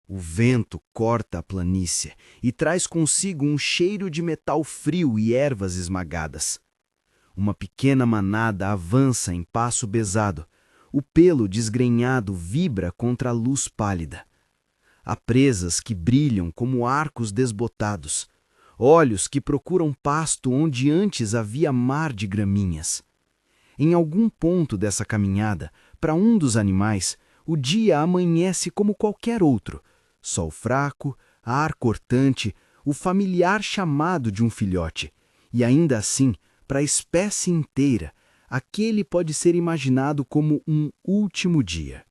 O vento corta a planície e traz consigo um cheiro de metal frio e ervas esmagadas. Uma pequena manada avança em passo pesado. O pelo desgrenhado vibra contra a luz pálida. Há presas que brilham como arcos desbotados, olhos que procuram pasto onde antes havia mar de graminhas. Em algum ponto dessa caminhada, para um dos animais, o dia amanhece como qualquer outro. Sol fraco, ar cortante, o familiar chamado de um filhote. E ainda assim, para a espécie inteira, aquele pode ser imaginado como um último dia.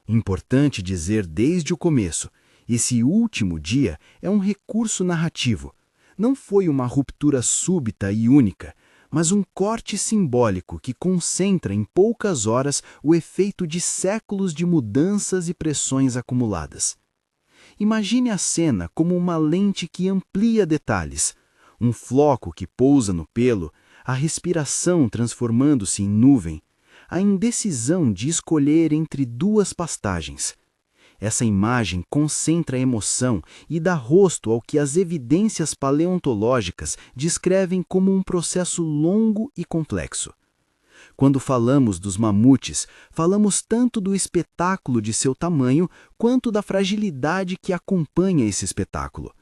Importante dizer desde o começo, esse último dia é um recurso narrativo. Não foi uma ruptura súbita e única, mas um corte simbólico que concentra em poucas horas o efeito de séculos de mudanças e pressões acumuladas. Imagine a cena como uma lente que amplia detalhes, um floco que pousa no pelo, a respiração transformando-se em nuvem, a indecisão de escolher entre duas pastagens. Essa imagem concentra a emoção e dá rosto ao que as evidências paleontológicas descrevem como um processo longo e complexo. Quando falamos dos mamutes, falamos tanto do espetáculo de seu tamanho quanto da fragilidade que acompanha esse espetáculo.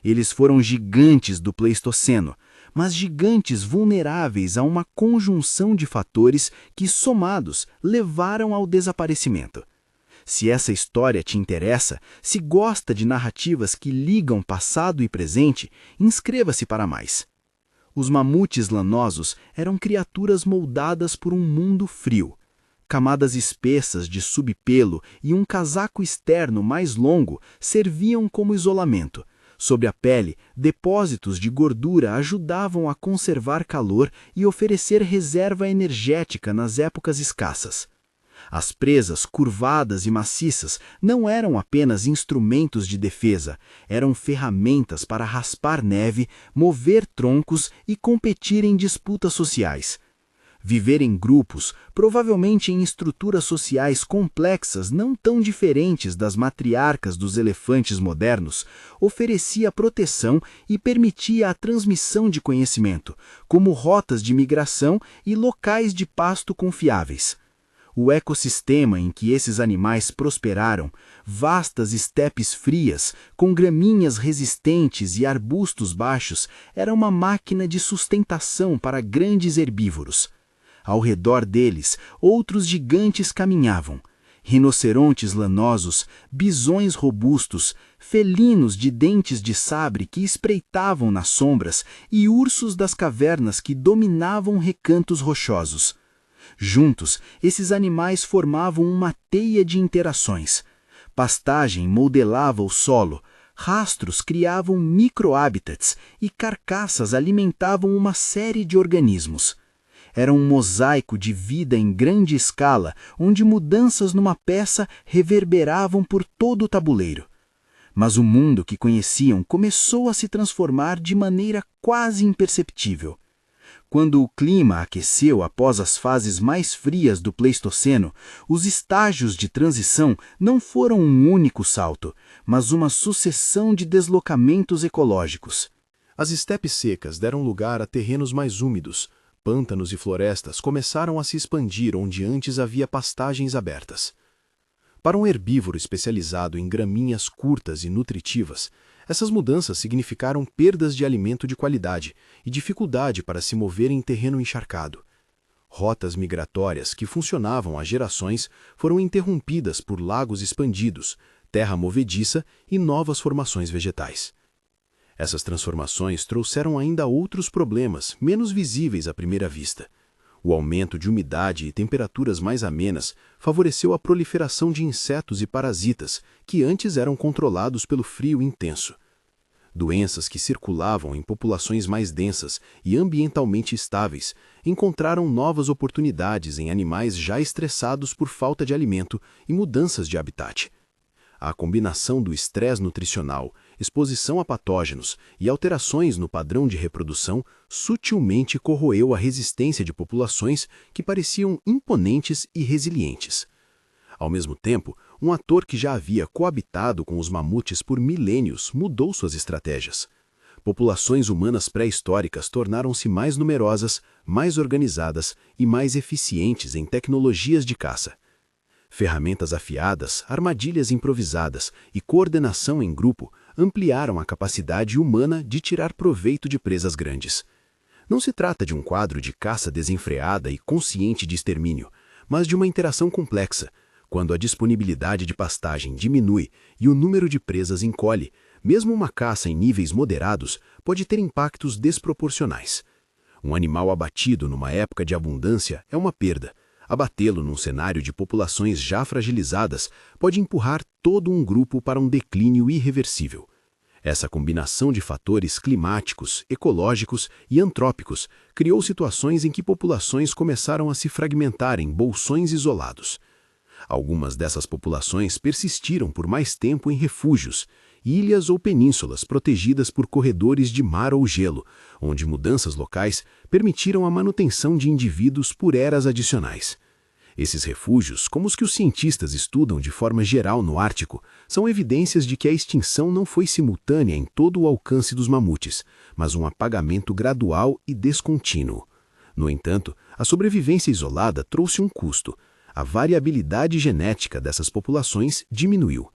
Eles foram gigantes do Pleistoceno, mas gigantes vulneráveis a uma conjunção de fatores que, somados, levaram ao desaparecimento. Se essa história te interessa, se gosta de narrativas que ligam passado e presente, inscreva-se para mais. Os mamutes lanosos eram criaturas moldadas por um mundo frio. Camadas espessas de subpelo e um casaco externo mais longo serviam como isolamento. Sobre a pele, depósitos de gordura ajudavam a conservar calor e oferecer reserva energética nas épocas escassas. As presas curvadas e maciças não eram apenas instrumentos de defesa, eram ferramentas para raspar neve, mover troncos e competir em disputas sociais. Viver em grupos, provavelmente em estruturas sociais complexas não tão diferentes das matriarcas dos elefantes modernos, oferecia proteção e permitia a transmissão de conhecimento, como rotas de migração e locais de pasto confiáveis. O ecossistema em que esses animais prosperaram, vastas estepes frias, com gramíneas resistentes e arbustos baixos, era uma máquina de sustentação para grandes herbívoros. Ao redor deles, outros gigantes caminhavam. Rinocerontes lanosos, bisões robustos, felinos de dentes de sabre que espreitavam nas sombras e ursos das cavernas que dominavam recantos rochosos. Juntos, esses animais formavam uma teia de interações. Pastagem modelava o solo, rastros criavam microhábitats e carcaças alimentavam uma série de organismos. Era um mosaico de vida em grande escala, onde mudanças numa peça reverberavam por todo o tabuleiro. Mas o mundo que conheciam começou a se transformar de maneira quase imperceptível. Quando o clima aqueceu após as fases mais frias do Pleistoceno, os estágios de transição não foram um único salto, mas uma sucessão de deslocamentos ecológicos. As estepes secas deram lugar a terrenos mais úmidos. Pântanos e florestas começaram a se expandir onde antes havia pastagens abertas. Para um herbívoro especializado em gramíneas curtas e nutritivas, essas mudanças significaram perdas de alimento de qualidade e dificuldade para se mover em terreno encharcado. Rotas migratórias que funcionavam há gerações foram interrompidas por lagos expandidos, terra movediça e novas formações vegetais. Essas transformações trouxeram ainda outros problemas, menos visíveis à primeira vista. O aumento de umidade e temperaturas mais amenas favoreceu a proliferação de insetos e parasitas, que antes eram controlados pelo frio intenso. Doenças que circulavam em populações mais densas e ambientalmente estáveis encontraram novas oportunidades em animais já estressados por falta de alimento e mudanças de habitat. A combinação do estresse nutricional, exposição a patógenos e alterações no padrão de reprodução sutilmente corroeu a resistência de populações que pareciam imponentes e resilientes. Ao mesmo tempo, Um ator que já havia coabitado com os mamutes por milênios mudou suas estratégias. Populações humanas pré-históricas tornaram-se mais numerosas, mais organizadas e mais eficientes em tecnologias de caça. Ferramentas afiadas, armadilhas improvisadas e coordenação em grupo ampliaram a capacidade humana de tirar proveito de presas grandes. Não se trata de um quadro de caça desenfreada e consciente de extermínio, mas de uma interação complexa. Quando a disponibilidade de pastagem diminui e o número de presas encolhe, mesmo uma caça em níveis moderados pode ter impactos desproporcionais. Um animal abatido numa época de abundância é uma perda. Abatê-lo num cenário de populações já fragilizadas pode empurrar todo um grupo para um declínio irreversível. Essa combinação de fatores climáticos, ecológicos e antrópicos criou situações em que populações começaram a se fragmentar em bolsões isolados. Algumas dessas populações persistiram por mais tempo em refúgios, ilhas ou penínsulas protegidas por corredores de mar ou gelo, onde mudanças locais permitiram a manutenção de indivíduos por eras adicionais. Esses refúgios, como os que os cientistas estudam de forma geral no Ártico, são evidências de que a extinção não foi simultânea em todo o alcance dos mamutes, mas um apagamento gradual e descontínuo. No entanto, a sobrevivência isolada trouxe um custo. A variabilidade genética dessas populações diminuiu.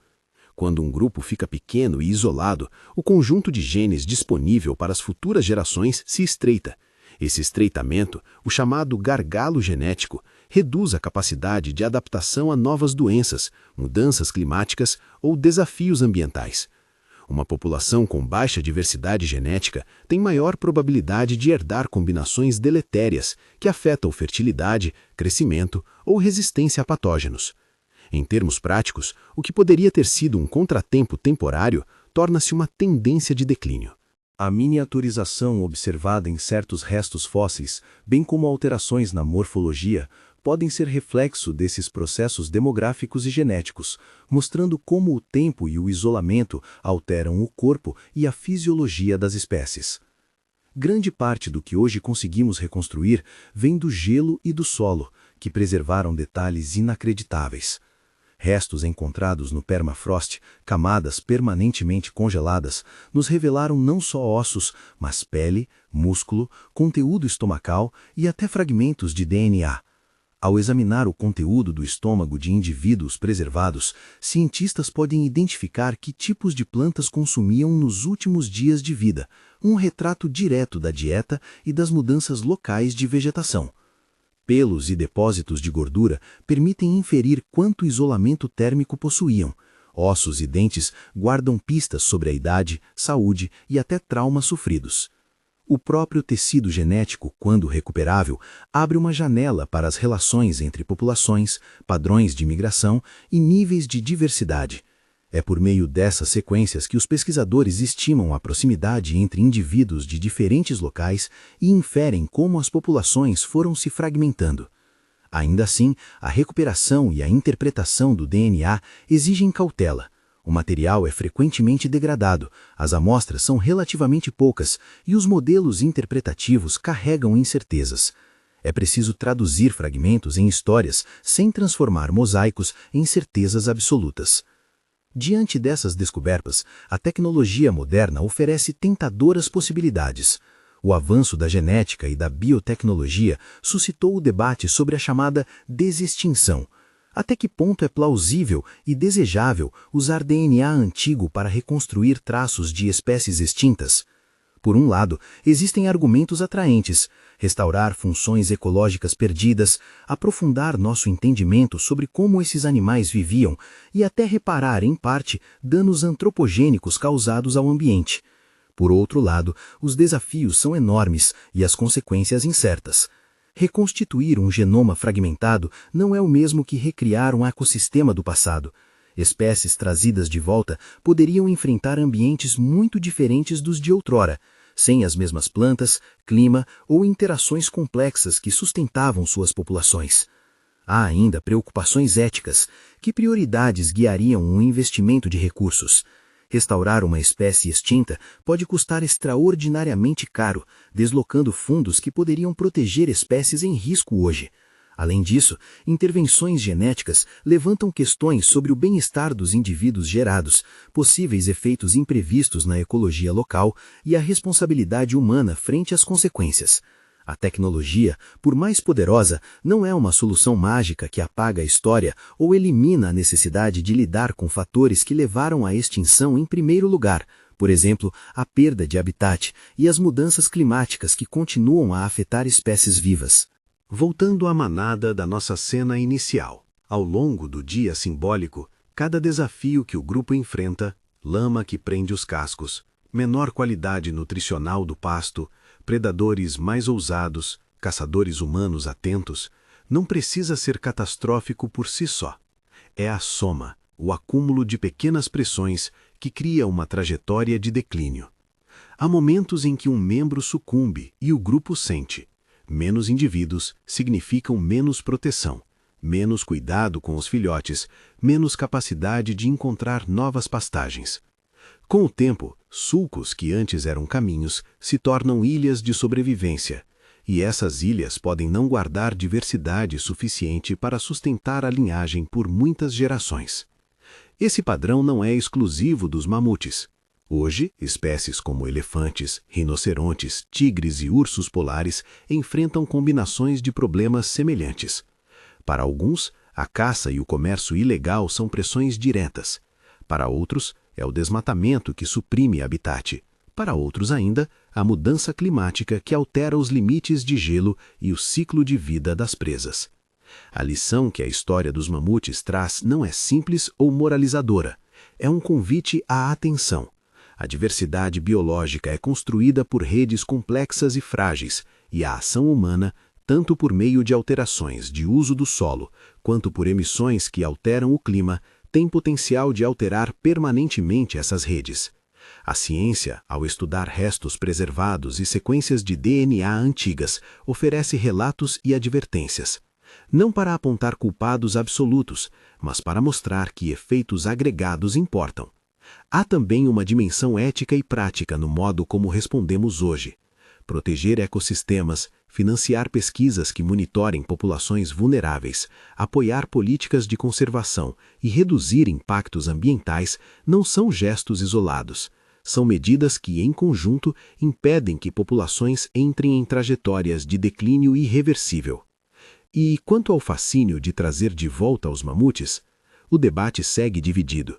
Quando um grupo fica pequeno e isolado, o conjunto de genes disponível para as futuras gerações se estreita. Esse estreitamento, o chamado gargalo genético, reduz a capacidade de adaptação a novas doenças, mudanças climáticas ou desafios ambientais. Uma população com baixa diversidade genética tem maior probabilidade de herdar combinações deletérias que afetam fertilidade, crescimento ou resistência a patógenos. Em termos práticos, o que poderia ter sido um contratempo temporário torna-se uma tendência de declínio. A miniaturização observada em certos restos fósseis, bem como alterações na morfologia, podem ser reflexo desses processos demográficos e genéticos, mostrando como o tempo e o isolamento alteram o corpo e a fisiologia das espécies. Grande parte do que hoje conseguimos reconstruir vem do gelo e do solo, que preservaram detalhes inacreditáveis. Restos encontrados no permafrost, camadas permanentemente congeladas, nos revelaram não só ossos, mas pele, músculo, conteúdo estomacal e até fragmentos de DNA. Ao examinar o conteúdo do estômago de indivíduos preservados, cientistas podem identificar que tipos de plantas consumiam nos últimos dias de vida, um retrato direto da dieta e das mudanças locais de vegetação. Pelos e depósitos de gordura permitem inferir quanto isolamento térmico possuíam. Ossos e dentes guardam pistas sobre a idade, saúde e até traumas sofridos. O próprio tecido genético, quando recuperável, abre uma janela para as relações entre populações, padrões de migração e níveis de diversidade. É por meio dessas sequências que os pesquisadores estimam a proximidade entre indivíduos de diferentes locais e inferem como as populações foram se fragmentando. Ainda assim, a recuperação e a interpretação do DNA exigem cautela. O material é frequentemente degradado, as amostras são relativamente poucas e os modelos interpretativos carregam incertezas. É preciso traduzir fragmentos em histórias sem transformar mosaicos em certezas absolutas. Diante dessas descobertas, a tecnologia moderna oferece tentadoras possibilidades. O avanço da genética e da biotecnologia suscitou o debate sobre a chamada desextinção. Até que ponto é plausível e desejável usar DNA antigo para reconstruir traços de espécies extintas? Por um lado, existem argumentos atraentes: restaurar funções ecológicas perdidas, aprofundar nosso entendimento sobre como esses animais viviam e até reparar, em parte, danos antropogênicos causados ao ambiente. Por outro lado, os desafios são enormes e as consequências incertas. Reconstituir um genoma fragmentado não é o mesmo que recriar um ecossistema do passado. Espécies trazidas de volta poderiam enfrentar ambientes muito diferentes dos de outrora, sem as mesmas plantas, clima ou interações complexas que sustentavam suas populações. Há ainda preocupações éticas. Que prioridades guiariam um investimento de recursos? Restaurar uma espécie extinta pode custar extraordinariamente caro, deslocando fundos que poderiam proteger espécies em risco hoje. Além disso, intervenções genéticas levantam questões sobre o bem-estar dos indivíduos gerados, possíveis efeitos imprevistos na ecologia local e a responsabilidade humana frente às consequências. A tecnologia, por mais poderosa, não é uma solução mágica que apaga a história ou elimina a necessidade de lidar com fatores que levaram à extinção em primeiro lugar, por exemplo, a perda de habitat e as mudanças climáticas que continuam a afetar espécies vivas. Voltando à manada da nossa cena inicial. Ao longo do dia simbólico, cada desafio que o grupo enfrenta, lama que prende os cascos, menor qualidade nutricional do pasto, predadores mais ousados, caçadores humanos atentos, não precisa ser catastrófico por si só. É a soma, o acúmulo de pequenas pressões que cria uma trajetória de declínio. Há momentos em que um membro sucumbe e o grupo sente. Menos indivíduos significam menos proteção, menos cuidado com os filhotes, menos capacidade de encontrar novas pastagens. Com o tempo, sulcos que antes eram caminhos se tornam ilhas de sobrevivência, e essas ilhas podem não guardar diversidade suficiente para sustentar a linhagem por muitas gerações. Esse padrão não é exclusivo dos mamutes. Hoje, espécies como elefantes, rinocerontes, tigres e ursos polares enfrentam combinações de problemas semelhantes. Para alguns, a caça e o comércio ilegal são pressões diretas. Para outros, é o desmatamento que suprime habitat. Para outros ainda, a mudança climática que altera os limites de gelo e o ciclo de vida das presas. A lição que a história dos mamutes traz não é simples ou moralizadora. É um convite à atenção. A diversidade biológica é construída por redes complexas e frágeis, e a ação humana, tanto por meio de alterações de uso do solo, quanto por emissões que alteram o clima, tem potencial de alterar permanentemente essas redes. A ciência, ao estudar restos preservados e sequências de DNA antigas, oferece relatos e advertências. Não para apontar culpados absolutos, mas para mostrar que efeitos agregados importam. Há também uma dimensão ética e prática no modo como respondemos hoje. Proteger ecossistemas, financiar pesquisas que monitorem populações vulneráveis, apoiar políticas de conservação e reduzir impactos ambientais não são gestos isolados. São medidas que, em conjunto, impedem que populações entrem em trajetórias de declínio irreversível. E, quanto ao fascínio de trazer de volta os mamutes, o debate segue dividido.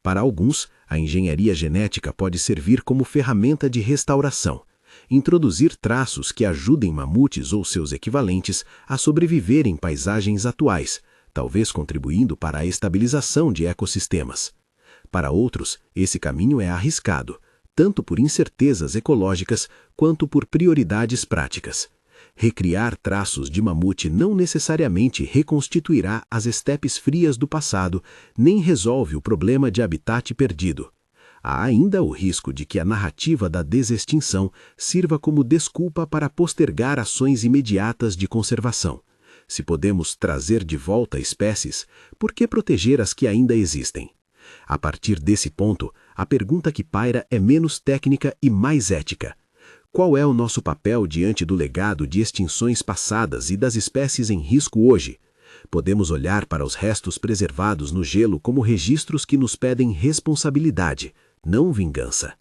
Para alguns, a engenharia genética pode servir como ferramenta de restauração, introduzir traços que ajudem mamutes ou seus equivalentes a sobreviver em paisagens atuais, talvez contribuindo para a estabilização de ecossistemas. Para outros, esse caminho é arriscado, tanto por incertezas ecológicas quanto por prioridades práticas. Recriar traços de mamute não necessariamente reconstituirá as estepes frias do passado, nem resolve o problema de habitat perdido. Há ainda o risco de que a narrativa da desextinção sirva como desculpa para postergar ações imediatas de conservação. Se podemos trazer de volta espécies, por que proteger as que ainda existem? A partir desse ponto, a pergunta que paira é menos técnica e mais ética. Qual é o nosso papel diante do legado de extinções passadas e das espécies em risco hoje? Podemos olhar para os restos preservados no gelo como registros que nos pedem responsabilidade, não vingança.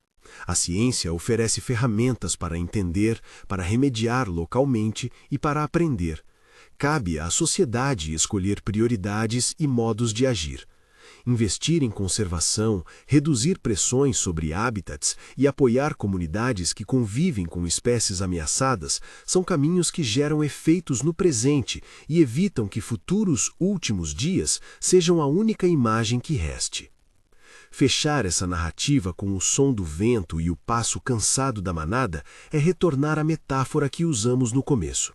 A ciência oferece ferramentas para entender, para remediar localmente e para aprender. Cabe à sociedade escolher prioridades e modos de agir. Investir em conservação, reduzir pressões sobre hábitats e apoiar comunidades que convivem com espécies ameaçadas são caminhos que geram efeitos no presente e evitam que futuros últimos dias sejam a única imagem que reste. Fechar essa narrativa com o som do vento e o passo cansado da manada é retornar à metáfora que usamos no começo.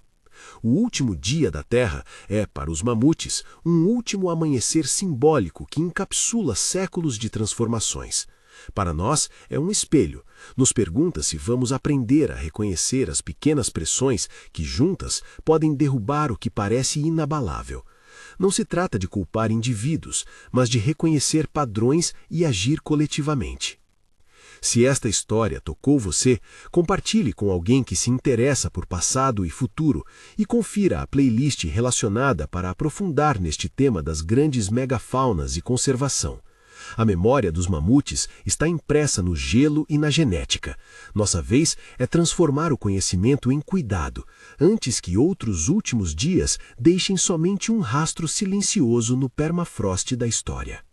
O último dia da Terra é, para os mamutes, um último amanhecer simbólico que encapsula séculos de transformações. Para nós, é um espelho. Nos pergunta se vamos aprender a reconhecer as pequenas pressões que, juntas, podem derrubar o que parece inabalável. Não se trata de culpar indivíduos, mas de reconhecer padrões e agir coletivamente. Se esta história tocou você, compartilhe com alguém que se interessa por passado e futuro e confira a playlist relacionada para aprofundar neste tema das grandes megafaunas e conservação. A memória dos mamutes está impressa no gelo e na genética. Nossa vez é transformar o conhecimento em cuidado, antes que outros últimos dias deixem somente um rastro silencioso no permafrost da história.